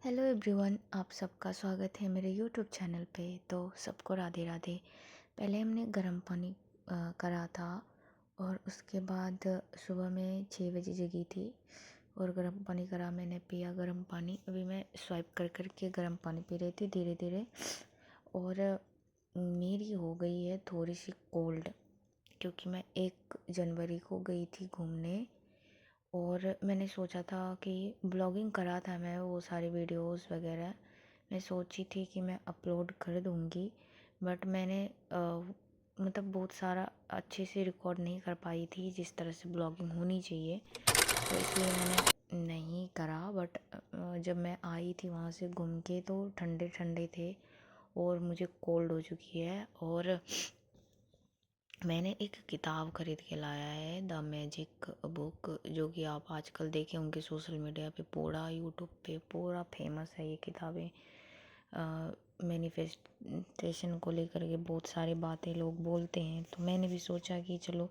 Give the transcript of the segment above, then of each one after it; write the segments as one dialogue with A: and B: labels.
A: Hello everyone, आप सबका स्वागत है मेरे यूट्यूब चैनल पे। तो सबको राधे राधे। पहले हमने गर्म पानी करा था और उसके बाद सुबह में 6 बजे जगी थी और गर्म पानी करा, मैंने पिया गर्म पानी। अभी मैं स्वाइप कर कर के गर्म पानी पी रही थी धीरे धीरे। और मेरी हो गई है थोड़ी सी कोल्ड, क्योंकि मैं 1 जनवरी को गई थी घूमने और मैंने सोचा था कि ब्लॉगिंग करा था मैं, वो सारी वीडियोस वगैरह मैं सोची थी कि मैं अपलोड कर दूँगी। बट मैंने मतलब बहुत सारा अच्छे से रिकॉर्ड नहीं कर पाई थी जिस तरह से ब्लॉगिंग होनी चाहिए, तो इसलिए मैंने नहीं करा। बट जब मैं आई थी वहाँ से घूम के तो ठंडे ठंडे थे और मुझे कोल्ड हो चुकी है। और मैंने एक किताब खरीद के लाया है, द मैजिक बुक, जो कि आप आजकल देखे होंगे सोशल मीडिया पे, पूरा यूट्यूब पे पूरा फेमस है ये किताबें। मैनिफेस्टेशन को लेकर के बहुत सारी बातें लोग बोलते हैं, तो मैंने भी सोचा कि चलो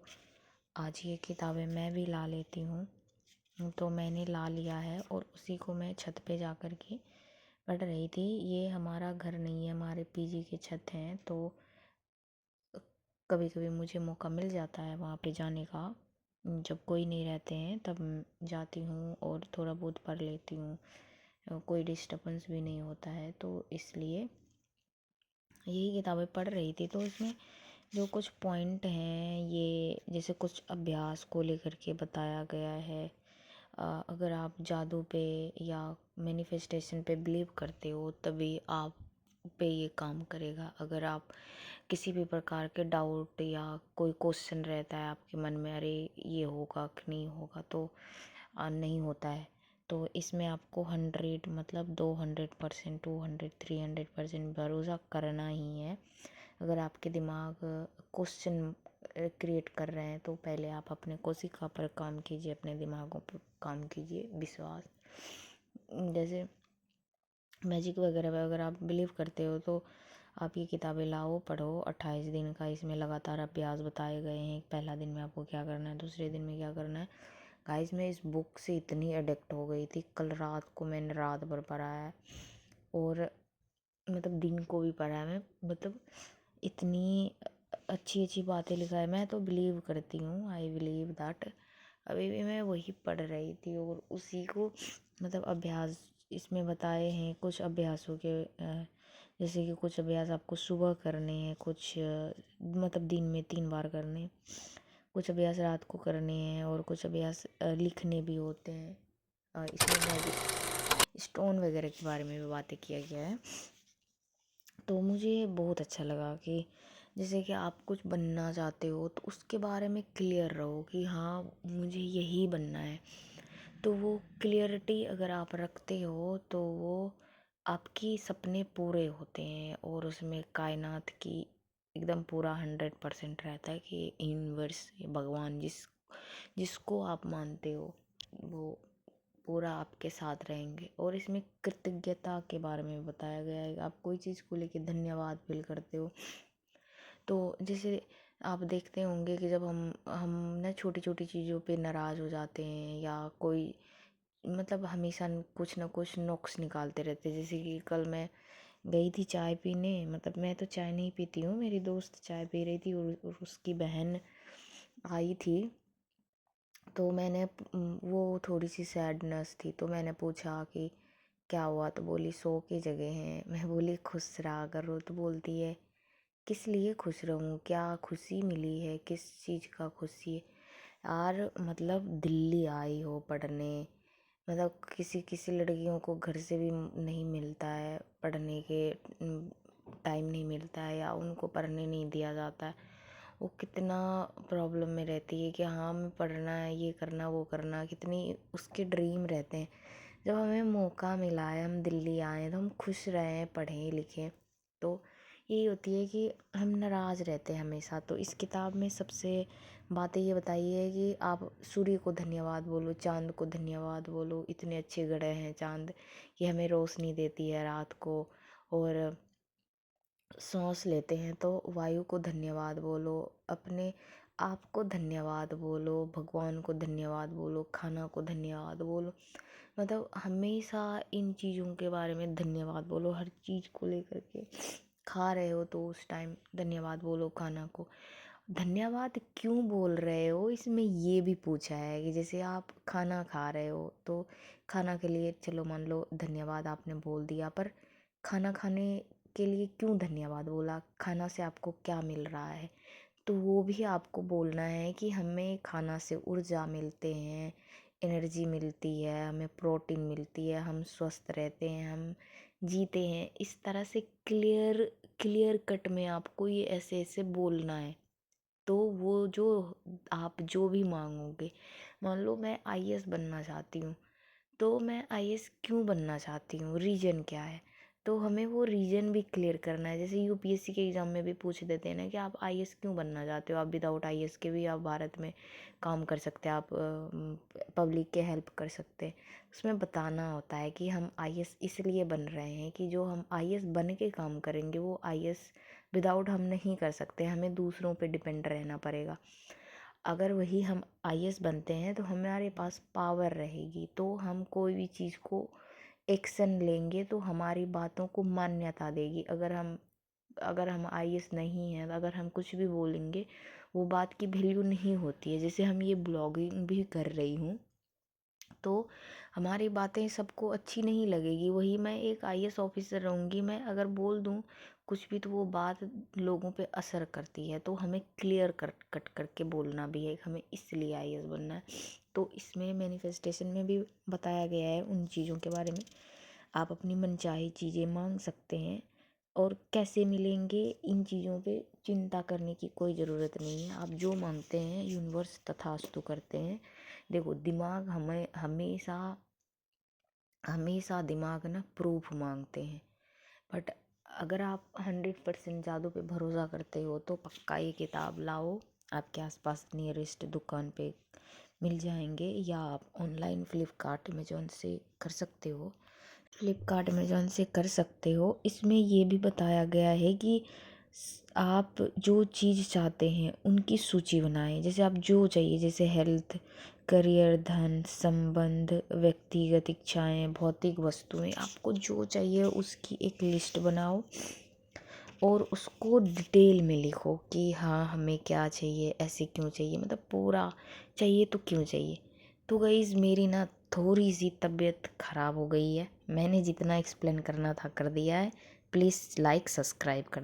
A: आज ये किताबें मैं भी ला लेती हूँ। तो मैंने ला लिया है और उसी को मैं छत पे जा कर के पढ़ रही थी। ये हमारा घर नहीं है, हमारे पीजी की छत हैं, तो कभी कभी मुझे मौका मिल जाता है वहाँ पे जाने का। जब कोई नहीं रहते हैं तब जाती हूँ और थोड़ा बहुत पढ़ लेती हूँ। कोई डिस्टर्बेंस भी नहीं होता है, तो इसलिए यही किताबें पढ़ रही थी। तो इसमें जो कुछ पॉइंट हैं, ये जैसे कुछ अभ्यास को लेकर के बताया गया है। अगर आप जादू पे या मैनिफेस्टेशन पे बिलीव करते हो तभी आप पे ये काम करेगा। अगर आप किसी भी प्रकार के डाउट या कोई क्वेश्चन रहता है आपके मन में, अरे ये होगा कि नहीं होगा, तो नहीं होता है, तो इसमें आपको 100 मतलब 200%, 200, 300% भरोसा करना ही है। अगर आपके दिमाग क्वेश्चन क्रिएट कर रहे हैं तो पहले आप अपने कोशिका पर काम कीजिए, अपने दिमागों पर काम कीजिए, विश्वास। जैसे मैजिक वगैरह में अगर आप बिलीव करते हो तो आप ये किताबें लाओ, पढ़ो। 28 दिन का इसमें लगातार अभ्यास बताए गए हैं। पहला दिन में आपको क्या करना है, दूसरे दिन में क्या करना है। गाइस, मैं इस बुक से इतनी एडिक्ट हो गई थी, कल रात को मैंने रात भर पढ़ा है और मतलब दिन को भी पढ़ा है मैं। मतलब इतनी अच्छी अच्छी बातें लिखा है, मैं तो बिलीव करती हूँ, आई बिलीव दैट। अभी भी मैं वही पढ़ रही थी और उसी को मतलब अभ्यास इसमें बताए हैं। कुछ अभ्यासों के जैसे कि कुछ अभ्यास आपको सुबह करने हैं, कुछ मतलब दिन में 3 बार करने, कुछ अभ्यास रात को करने हैं और कुछ अभ्यास लिखने भी होते हैं। इसमें मैजिक स्टोन वगैरह के बारे में भी बातें किया गया है। तो मुझे बहुत अच्छा लगा कि जैसे कि आप कुछ बनना चाहते हो तो उसके बारे में क्लियर रहो कि हाँ मुझे यही बनना है। तो वो क्लियरिटी अगर आप रखते हो तो वो आपकी सपने पूरे होते हैं और उसमें कायनात की एकदम पूरा 100% रहता है कि यूनिवर्स, भगवान, जिसको आप मानते हो वो पूरा आपके साथ रहेंगे। और इसमें कृतज्ञता के बारे में बताया गया है। आप कोई चीज़ को लेके धन्यवाद फील करते हो तो जैसे आप देखते होंगे कि जब हम ना छोटी छोटी चीज़ों पे नाराज़ हो जाते हैं या कोई मतलब हमेशा कुछ ना कुछ नुक्स निकालते रहते हैं। जैसे कि कल मैं गई थी चाय पीने, मतलब मैं तो चाय नहीं पीती हूँ, मेरी दोस्त चाय पी रही थी और उसकी बहन आई थी। तो मैंने वो थोड़ी सी सैडनेस थी, तो मैंने पूछा कि क्या हुआ, तो बोली 100 की जगह हैं। मैं बोली खुश रहा करो, तो बोलती है किस लिए खुश रहूँ, क्या खुशी मिली है, किस चीज़ का खुशी है। यार मतलब दिल्ली आई हो पढ़ने, मतलब किसी किसी लड़कियों को घर से भी नहीं मिलता है, पढ़ने के टाइम नहीं मिलता है या उनको पढ़ने नहीं दिया जाता है। वो कितना प्रॉब्लम में रहती है कि हाँ हमें पढ़ना है, ये करना वो करना, कितनी उसके ड्रीम रहते हैं। जब हमें मौका मिला है, हम दिल्ली आए हैं, तो हम खुश रहें, पढ़ें लिखें। तो यही होती है कि हम नाराज़ रहते हैं हमेशा। तो इस किताब में सबसे बातें ये बताई है कि आप सूर्य को धन्यवाद बोलो, चाँद को धन्यवाद बोलो, इतने अच्छे ग्रह हैं चाँद, ये हमें रोशनी देती है रात को। और सांस लेते हैं तो वायु को धन्यवाद बोलो, अपने आप को धन्यवाद बोलो, भगवान को धन्यवाद बोलो, खाना को धन्यवाद बोलो। मतलब हमेशा इन चीज़ों के बारे में धन्यवाद बोलो, हर चीज़ को लेकर के। खा रहे हो तो उस टाइम धन्यवाद बोलो खाना को। धन्यवाद क्यों बोल रहे हो इसमें ये भी पूछा है कि जैसे आप खाना खा रहे हो तो खाना के लिए चलो मान लो धन्यवाद आपने बोल दिया, पर खाना खाने के लिए क्यों धन्यवाद बोला, खाना से आपको क्या मिल रहा है, तो वो भी आपको बोलना है कि हमें खाना से ऊर्जा मिलते हैं, एनर्जी मिलती है, हमें प्रोटीन मिलती है, हम स्वस्थ रहते हैं, हम जीते हैं। इस तरह से क्लियर क्लियर कट में आपको ये ऐसे ऐसे बोलना है। तो वो जो आप जो भी मांगोगे, मान लो मैं आईएएस बनना चाहती हूँ, तो मैं आईएएस क्यों बनना चाहती हूँ, रीजन क्या है, तो हमें वो रीजन भी क्लियर करना है। जैसे यूपीएससी के एग्ज़ाम में भी पूछ देते हैं ना कि आप आईएएस क्यों बनना चाहते हो, आप विदाउट आईएएस के भी आप भारत में काम कर सकते हैं, आप पब्लिक के हेल्प कर सकते हैं। उसमें बताना होता है कि हम आईएएस इसलिए बन रहे हैं कि जो हम आईएएस बन के काम करेंगे वो आईएएस विदाउट हम नहीं कर सकते, हमें दूसरों पे डिपेंड रहना पड़ेगा। अगर वही हम आईएएस बनते हैं तो हमारे पास पावर रहेगी, तो हम कोई भी चीज़ को एक्शन लेंगे तो हमारी बातों को मान्यता देगी। अगर हम आईएएस नहीं हैं, अगर हम कुछ भी बोलेंगे वो बात की वैल्यू नहीं होती है। जैसे हम ये ब्लॉगिंग भी कर रही हूँ तो हमारी बातें सबको अच्छी नहीं लगेगी, वही मैं एक आईएएस ऑफिसर रहूँगी, मैं अगर बोल दूँ कुछ भी तो वो बात लोगों पे असर करती है। तो हमें क्लियर कट करके बोलना भी है, हमें इसलिए आईएएस बनना है। तो इसमें मैनिफेस्टेशन में भी बताया गया है उन चीज़ों के बारे में। आप अपनी मनचाही चीज़ें मांग सकते हैं, और कैसे मिलेंगे इन चीज़ों पे चिंता करने की कोई ज़रूरत नहीं है। आप जो मांगते हैं यूनिवर्स तथास्तु करते हैं। देखो दिमाग हमें हमेशा हमेशा दिमाग ना प्रूफ मांगते हैं, बट अगर आप 100% जादू पे भरोसा करते हो तो पक्का ये किताब लाओ, आपके आसपास नियरेस्ट दुकान पे मिल जाएंगे, या आप ऑनलाइन फ्लिपकार्ट अमेज़ॉन से कर सकते हो। इसमें ये भी बताया गया है कि आप जो चीज़ चाहते हैं उनकी सूची बनाएं। जैसे आप जो चाहिए, जैसे हेल्थ, करियर, धन, संबंध, व्यक्तिगत इच्छाएं, भौतिक वस्तुएं, आपको जो चाहिए उसकी एक लिस्ट बनाओ और उसको डिटेल में लिखो कि हाँ हमें क्या चाहिए, ऐसे क्यों चाहिए, मतलब पूरा चाहिए तो क्यों चाहिए। तो गाइस मेरी ना थोड़ी सी तबीयत ख़राब हो गई है, मैंने जितना एक्सप्लेन करना था कर दिया है। प्लीज़ लाइक सब्सक्राइब कर